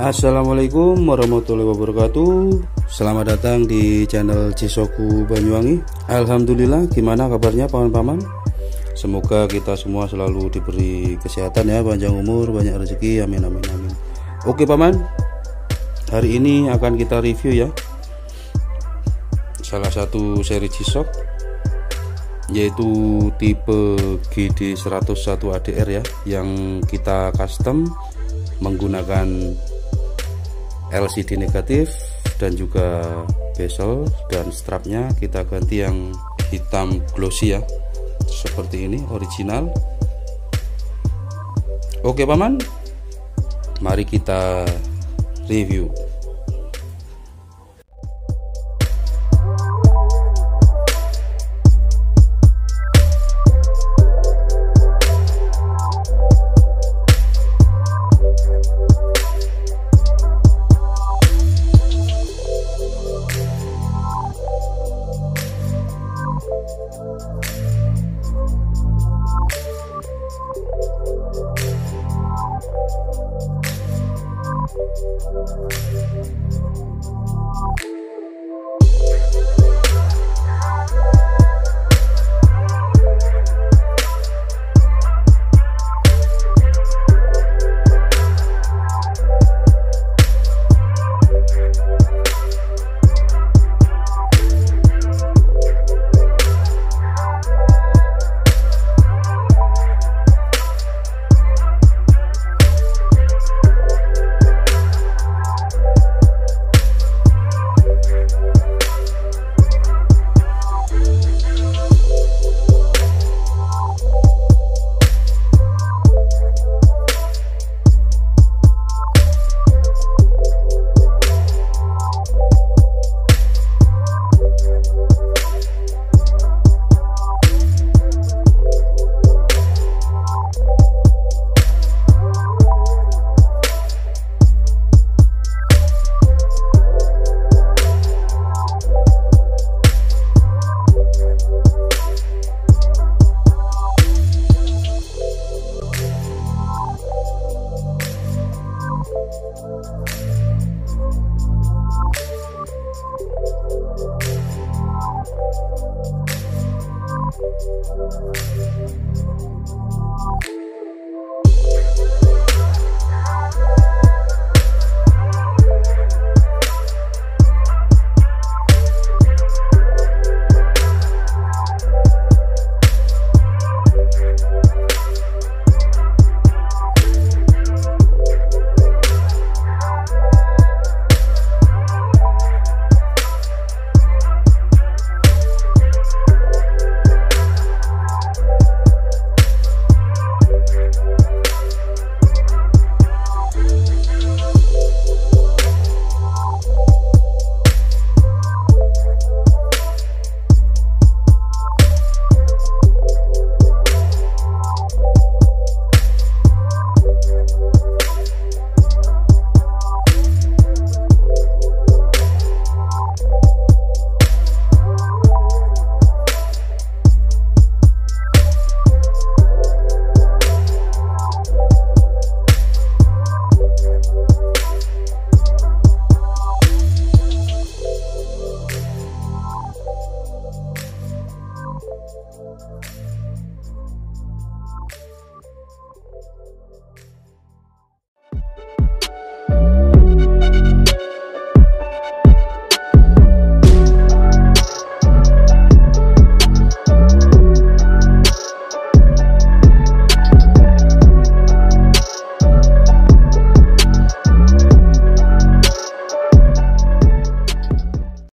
Assalamualaikum warahmatullahi wabarakatuh. Selamat datang di channel Cisoku Banyuwangi. Alhamdulillah, gimana kabarnya paman-paman? Semoga kita semua selalu diberi kesehatan ya, panjang umur, banyak rezeki, amin amin amin. Oke paman, hari ini akan kita review ya salah satu seri Cisok, yaitu tipe GD-100-1ADR ya, yang kita custom menggunakan LCD negatif dan juga bezel, dan strapnya kita ganti yang hitam glossy ya, seperti ini, original. Oke paman, mari kita review.